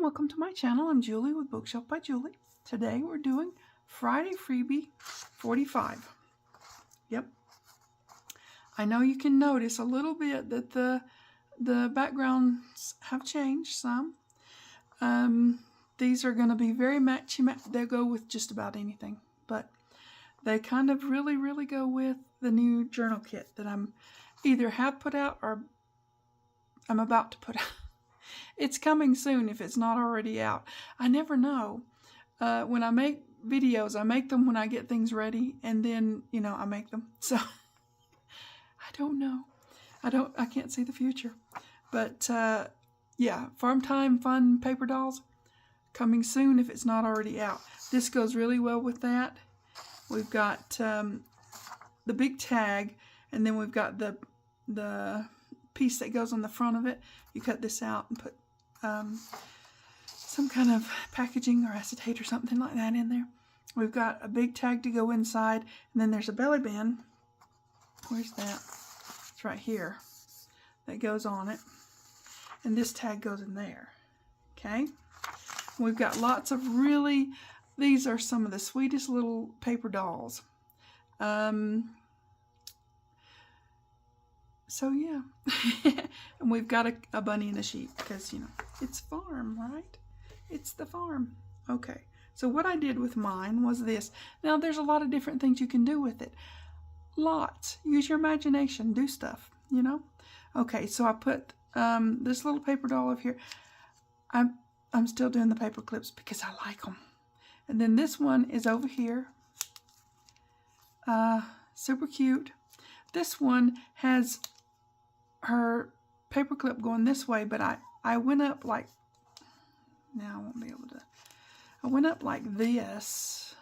welcome to my channel. I'm Julie with Bookshelf by Julie. Today we're doing Friday Freebie 45. Yep. I know you can notice a little bit that the backgrounds have changed some. These are going to be very matchy. They'll go with just about anything, but they kind of really go with the new journal kit that I'm either have put out or I'm about to put out. It's coming soon if it's not already out. I never know. When I make videos, I make them when I get things ready, and then, you know, I make them. So I don't know. I can't see the future. But yeah, Farm Time Fun Paper Dolls coming soon if it's not already out. This goes really well with that. We've got the big tag, and then we've got the piece that goes on the front of it. You cut this out and put some kind of packaging or acetate or something like that in there. We've got a big tag to go inside, and then there's a belly band. Where's that? It's right here. That goes on it. And this tag goes in there. Okay? We've got lots of really, these are some of the sweetest little paper dolls. So yeah. And we've got a bunny and a sheep because, you know, it's farm, right? It's the farm. Okay. So what I did with mine was this. Now there's a lot of different things you can do with it. Lots. Use your imagination. Do stuff, you know? Okay, so I put this little paper doll over here. I'm still doing the paper clips because I like them. And then this one is over here. Super cute. This one has her paper clip going this way, but I went up like, now I won't be able to, I went up like this,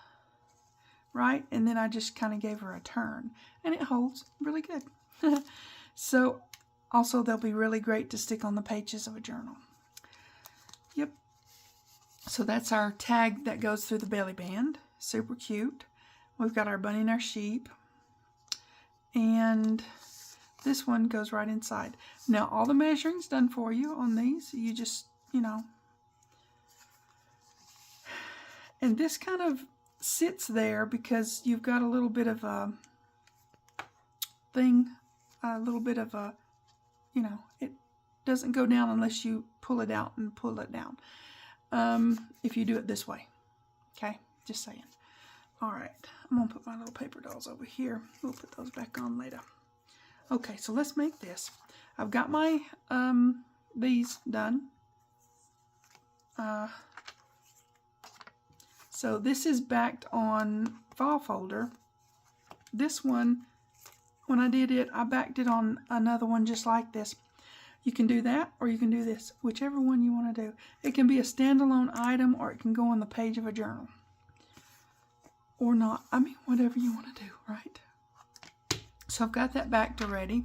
right? And then I just kind of gave her a turn, and it holds really good. So also they'll be really great to stick on the pages of a journal. Yep. So that's our tag that goes through the belly band. Super cute. We've got our bunny and our sheep. And this one goes right inside. Now all the measuring's done for you on these. You just, you know. And this kind of sits there because you've got a little bit of a thing, a little bit of a, you know, it doesn't go down unless you pull it out and pull it down. If you do it this way. Okay, just saying. All right, I'm gonna put my little paper dolls over here. We'll put those back on later. Okay, so let's make this. I've got my these done. So this is backed on file folder. This one, when I did it, I backed it on another one just like this. You can do that, or you can do this, whichever one you want to do. It can be a standalone item, or it can go on the page of a journal. Or not. I mean, whatever you want to do, right? So I've got that backed already.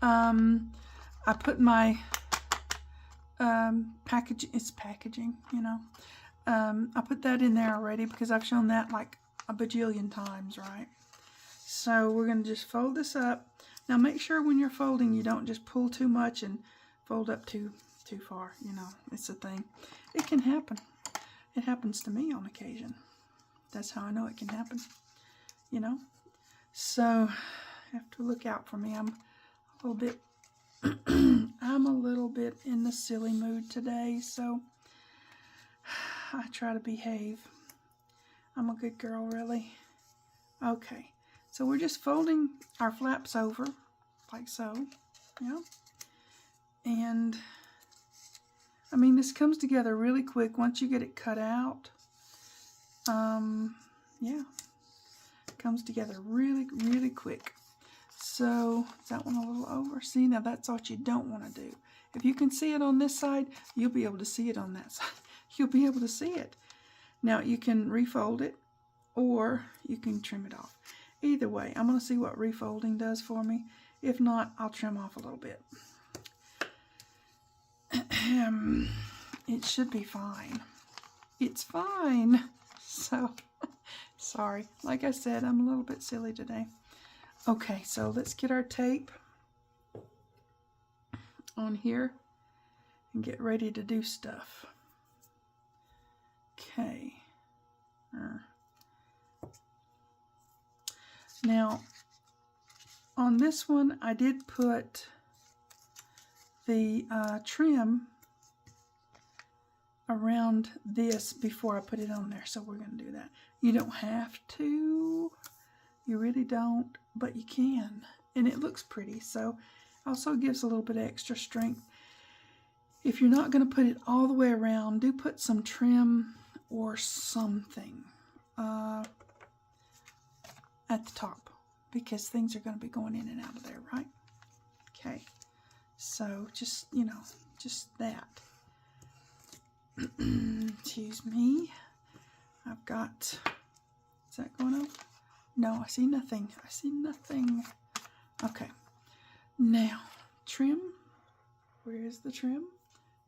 I put my packaging, you know. I put that in there already because I've shown that like a bajillion times, right? So we're going to just fold this up. Now make sure when you're folding you don't just pull too much and fold up too far, you know. It's a thing. It can happen. It happens to me on occasion. That's how I know it can happen, you know. So you have to look out for me. I'm a little bit I'm a little bit in the silly mood today, so I try to behave. I'm a good girl, really. Okay, so we're just folding our flaps over like so, yeah. And I mean, this comes together really quick once you get it cut out. Yeah, it comes together really quick. So is that one a little over? See, now that's what you don't want to do. If you can see it on this side, you'll be able to see it on that side. You'll be able to see it. Now you can refold it, or you can trim it off. Either way, I'm going to see what refolding does for me. If not, I'll trim off a little bit. It should be fine. It's fine. So, sorry. Like I said, I'm a little bit silly today. Okay, so let's get our tape on here and get ready to do stuff. Okay. Now, on this one, I did put the trim around this before I put it on there, so we're going to do that. You don't have to, you really don't, but you can, and it looks pretty, so also gives a little bit of extra strength. If you're not going to put it all the way around, do put some trim or something at the top, because things are going to be going in and out of there, right? Okay, so just, you know, just that. Excuse me. I've got, is that going up? No, I see nothing. I see nothing. Okay. Now, trim. Where is the trim?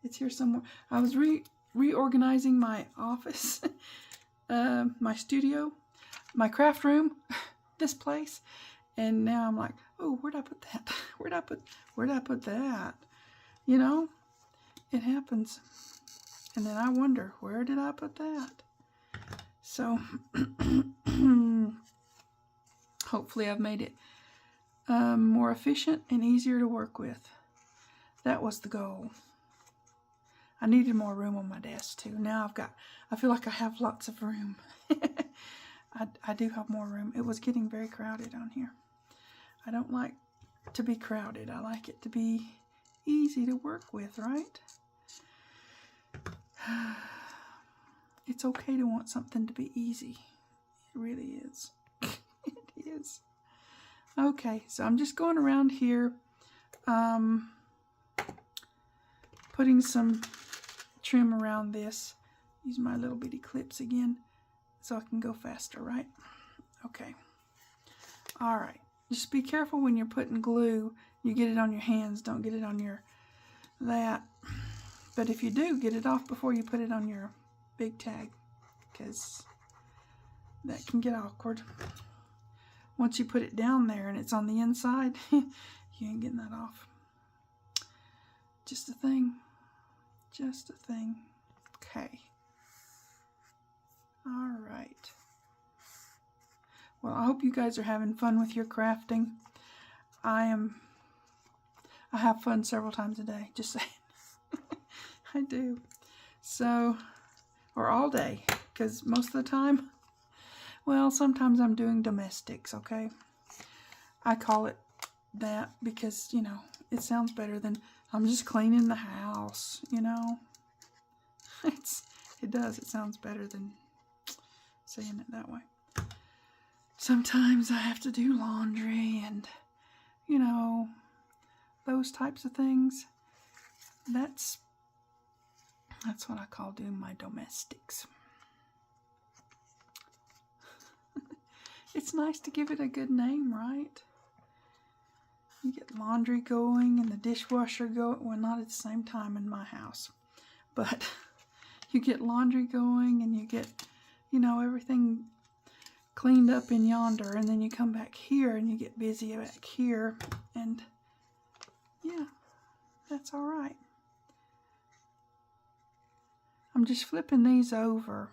It's here somewhere. I was reorganizing my office, my studio, my craft room, this place, and now I'm like, oh, where'd I put that? Where'd I put that? You know, it happens. And then I wonder, where did I put that? So, hopefully I've made it more efficient and easier to work with. That was the goal. I needed more room on my desk too. Now I feel like I have lots of room. I do have more room. It was getting very crowded on here. I don't like to be crowded. I like it to be easy to work with, right? It's okay to want something to be easy. It really is. It is. Okay, so I'm just going around here, putting some trim around this. Use my little bitty clips again so I can go faster, right? Okay. All right. Just be careful when you're putting glue. You get it on your hands. Don't get it on your that. But if you do, get it off before you put it on your big tag, because that can get awkward. Once you put it down there and it's on the inside, you ain't getting that off. Just a thing. Just a thing. Okay. All right. Well, I hope you guys are having fun with your crafting. I have fun several times a day, just saying. I do. So, or all day, because most of the time, well, sometimes I'm doing domestics, okay? I call it that because, you know, it sounds better than I'm just cleaning the house, you know? It does. It sounds better than saying it that way. Sometimes I have to do laundry and, you know, those types of things. That's what I call doing my domestics. It's nice to give it a good name, right? You get laundry going and the dishwasher going. Well, not at the same time in my house. But you get laundry going and you get, you know, everything cleaned up in yonder. And then you come back here and you get busy back here. And, yeah, that's all right. I'm just flipping these over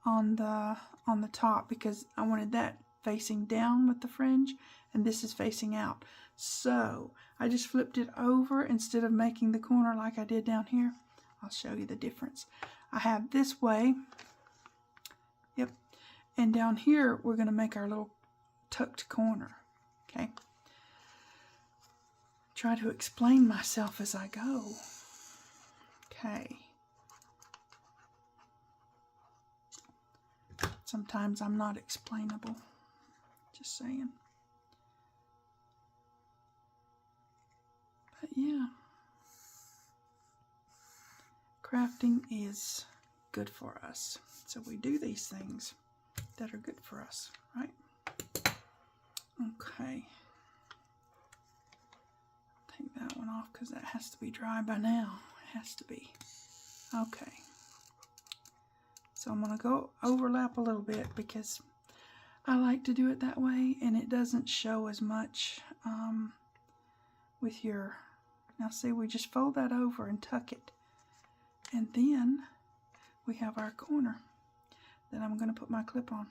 on the top because I wanted that facing down with the fringe, and this is facing out. So I just flipped it over instead of making the corner like I did down here. I'll show you the difference. I have this way, yep, and down here we're going to make our little tucked corner. Okay. Try to explain myself as I go. Okay. Sometimes I'm not explainable. Just saying. But yeah. Crafting is good for us. So we do these things that are good for us, right? Okay. Take that one off because that has to be dry by now. It has to be. Okay. So I'm going to go overlap a little bit because I like to do it that way and it doesn't show as much with your... Now see, we just fold that over and tuck it. And then we have our corner that I'm going to put my clip on.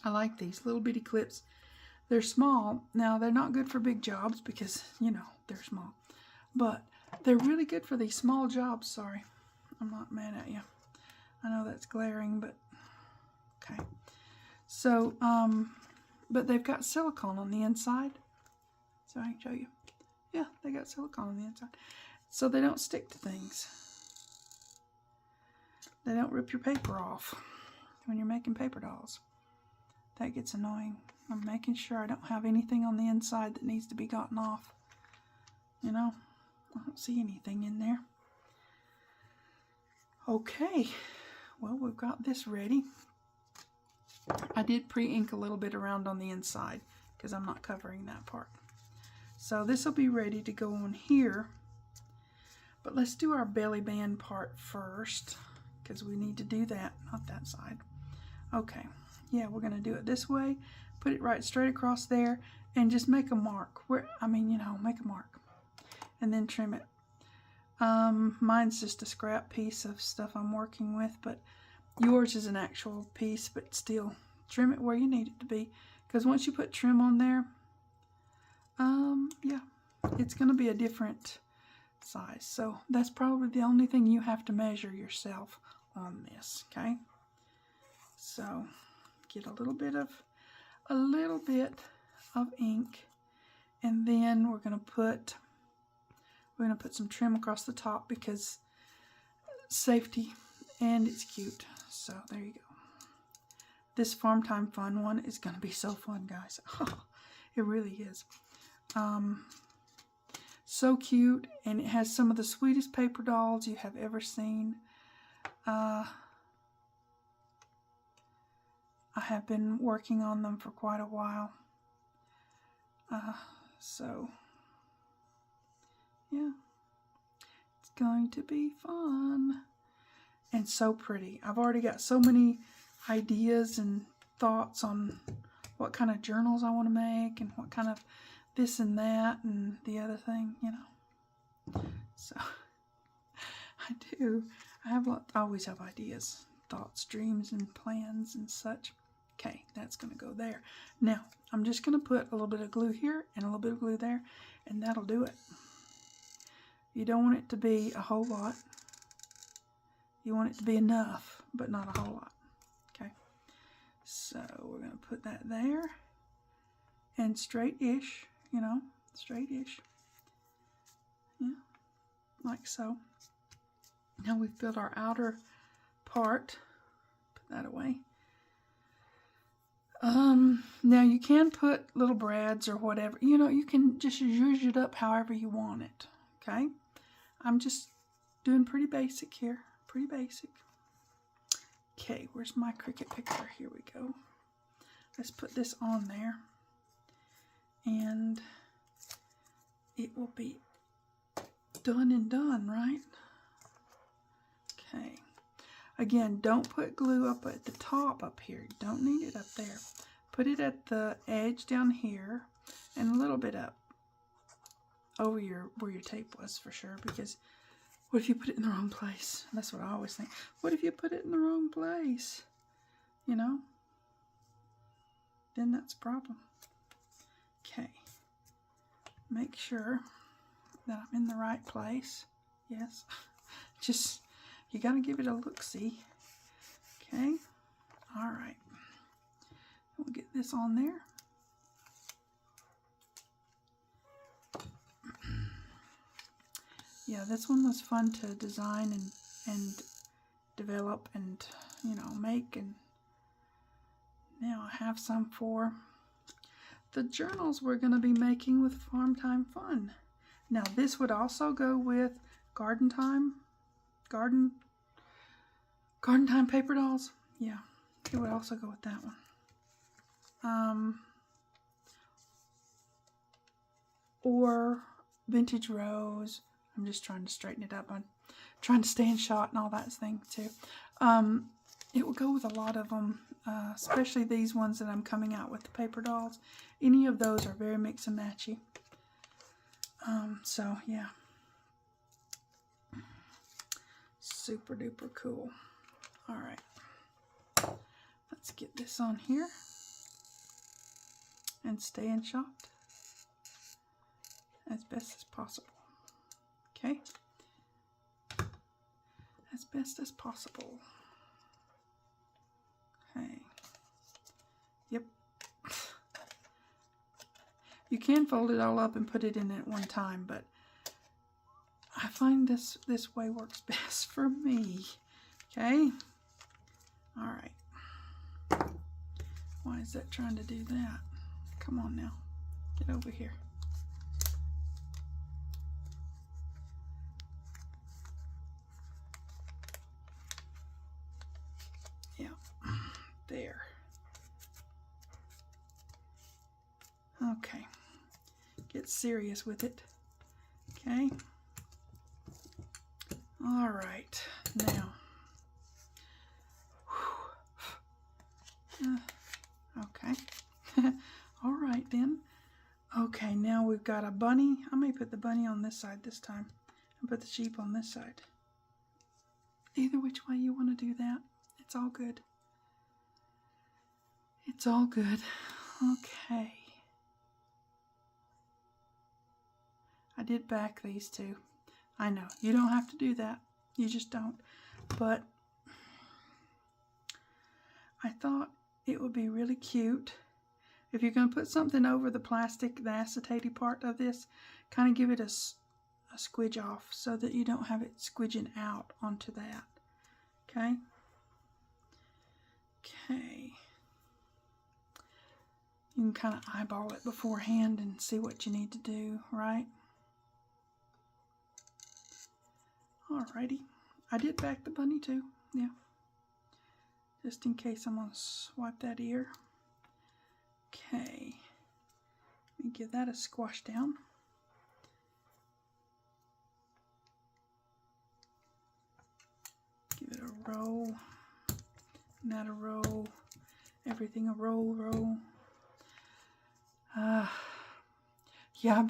I like these little bitty clips. They're small. Now, they're not good for big jobs because, you know, they're small. But they're really good for these small jobs. Sorry, I'm not mad at you. I know that's glaring, but okay. So, but they've got silicone on the inside. So I can show you. Yeah, they got silicone on the inside. So they don't stick to things. They don't rip your paper off when you're making paper dolls. That gets annoying. I'm making sure I don't have anything on the inside that needs to be gotten off. You know, I don't see anything in there. Okay, well, we've got this ready. I did pre-ink a little bit around on the inside because I'm not covering that part. So this will be ready to go on here. But let's do our belly band part first because we need to do that, not that side. Okay, yeah, we're going to do it this way. Put it right straight across there and just make a mark. Make a mark. And then trim it. Mine's just a scrap piece of stuff I'm working with, but yours is an actual piece, but still, trim it where you need it to be. Because once you put trim on there, yeah, it's going to be a different size. So that's probably the only thing you have to measure yourself on this, okay? So get a little bit of ink, and then we're going to put some trim across the top because safety, and it's cute. So there you go. This Farm Time Fun one is going to be so fun, guys. It really is. So cute, and it has some of the sweetest paper dolls you have ever seen. I have been working on them for quite a while. So, yeah, it's going to be fun and so pretty. I've already got so many ideas and thoughts on what kind of journals I want to make and what kind of this and that and the other thing, you know. So, I always have ideas, thoughts, dreams, and plans and such. Okay, that's going to go there. Now, I'm just going to put a little bit of glue here and a little bit of glue there, and that'll do it. You don't want it to be a whole lot. You want it to be enough, but not a whole lot. Okay, so we're going to put that there, and straight-ish, you know, straight-ish. Yeah, like so. Now we've built our outer part. Put that away. Now you can put little brads or whatever. You know, you can just zhuzh it up however you want it. Okay? I'm just doing pretty basic here. Pretty basic. Okay, where's my Cricut picker? Here we go. Let's put this on there. And it will be done and done, right? Okay. Again, don't put glue up at the top up here. You don't need it up there. Put it at the edge down here and a little bit up over where your tape was for sure, because what if you put it in the wrong place? That's what I always think. What if you put it in the wrong place? You know? Then that's a problem. Okay. Make sure that I'm in the right place. Yes. Just, you got to give it a look-see. Okay. All right. We'll get this on there. Yeah, this one was fun to design and develop and, you know, make. And now I have some for the journals we're going to be making with Farm Time Fun. Now, this would also go with Garden Time paper dolls. Yeah, it would also go with that one. Or Vintage Rose. I'm just trying to straighten it up. I'm trying to stay in shot and all that thing too. It will go with a lot of them, especially these ones that I'm coming out with, the paper dolls. Any of those are very mix and matchy. So yeah. super duper cool. All right, let's get this on here and stay in shot as best as possible. Okay, as best as possible. Okay. Yep. You can fold it all up and put it in at one time, but I find this way works best for me. Okay. All right. Why is that trying to do that? Come on now. Get over here. Yeah. There. Okay. Get serious with it. Okay. All right. Now. Okay. All right then. Okay, now we've got a bunny. I may put the bunny on this side this time and put the sheep on this side. Either which way you want to do that, it's all good. It's all good. Okay. I did back these two. I know, you don't have to do that. You just don't. But I thought it would be really cute if you're going to put something over the plastic, the acetaty part of this, kind of give it a squidge off so that you don't have it squidging out onto that. Okay? Okay. You can kind of eyeball it beforehand and see what you need to do, right? Alrighty. I did back the bunny too, yeah. Just in case I'm going to swipe that ear. Okay. Let me give that a squash down. Give it a roll. And that a roll. Everything a roll, roll. Yeah,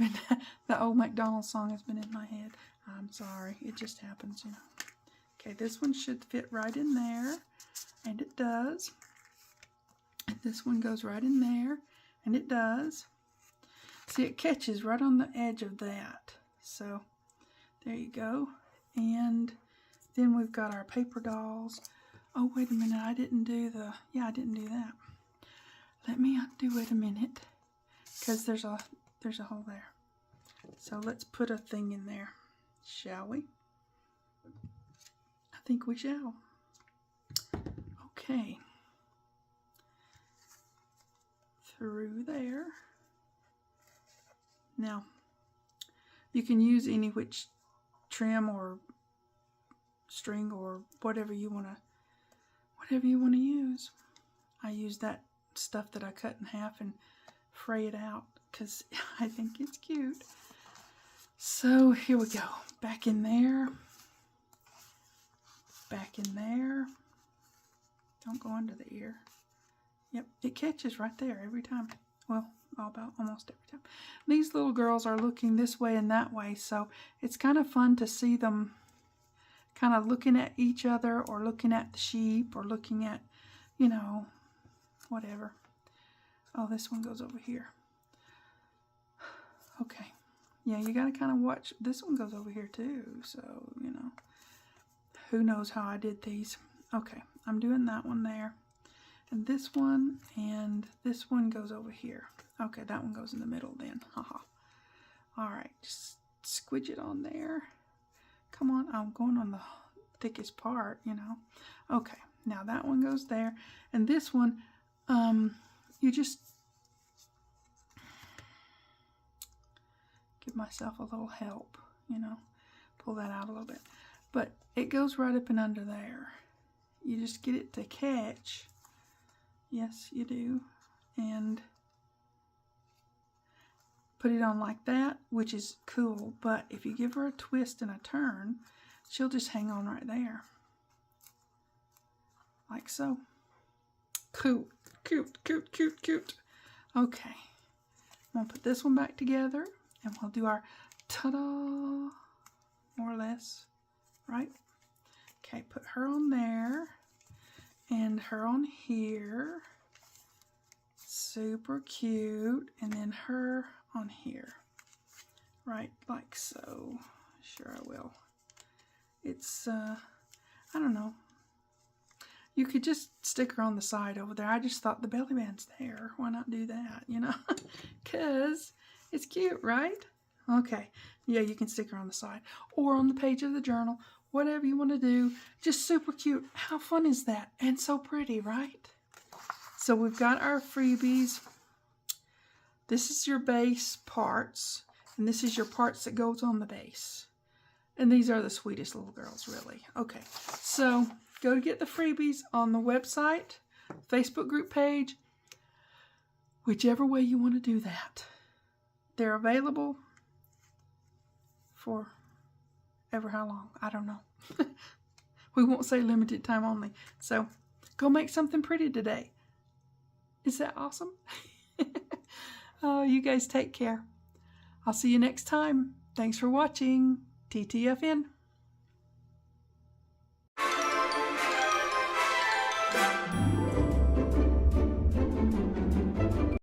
the old McDonald's song has been in my head. I'm sorry, it just happens, you know. Okay, this one should fit right in there, and it does. And this one goes right in there, and it does. See, it catches right on the edge of that. So, there you go. And then we've got our paper dolls. Oh, wait a minute, I didn't do the, yeah, I didn't do that. Let me undo it a minute, because there's a hole there. So let's put a thing in there, shall we? I think we shall. Okay. Through there. Now, you can use any which trim or string or whatever you want to use. I use that stuff that I cut in half and fray it out because I think it's cute. So here we go. Back in there. Back in there. Don't go under the ear. Yep, it catches right there every time. Well, about almost every time. These little girls are looking this way and that way, so it's kind of fun to see them kind of looking at each other or looking at the sheep or looking at, you know, whatever. Oh, this one goes over here. Okay. Yeah, you got to kind of watch. This one goes over here too, so, you know, who knows how I did these. Okay, I'm doing that one there. And this one goes over here. Okay, that one goes in the middle then. Haha. Alright, just squidge it on there. Come on, I'm going on the thickest part, you know. Okay, now that one goes there. And this one, you just give myself a little help, you know. Pull that out a little bit. But it goes right up and under there. You just get it to catch. Yes, you do. And put it on like that, which is cool. But if you give her a twist and a turn, she'll just hang on right there. Like so. Cool. Cute, cute, cute, cute. Okay. I'm going to put this one back together. And we'll do our ta-da. More or less. Right? Okay, put her on there and her on here. Super cute. And then her on here. Right, like so. Sure I will. It's, I don't know. You could just stick her on the side over there. I just thought the belly band's there. Why not do that, you know? Because it's cute, right? Okay. Yeah, you can stick her on the side. Or on the page of the journal. Whatever you want to do. Just super cute. How fun is that? And so pretty, right? So we've got our freebies. This is your base parts. And this is your parts that goes on the base. And these are the sweetest little girls, really. Okay, so go to get the freebies on the website, Facebook group page, whichever way you want to do that. They're available for ever how long, I don't know. We won't say limited time only. So go make something pretty today. Is that awesome? Oh, you guys take care. I'll see you next time. Thanks for watching. TTFN.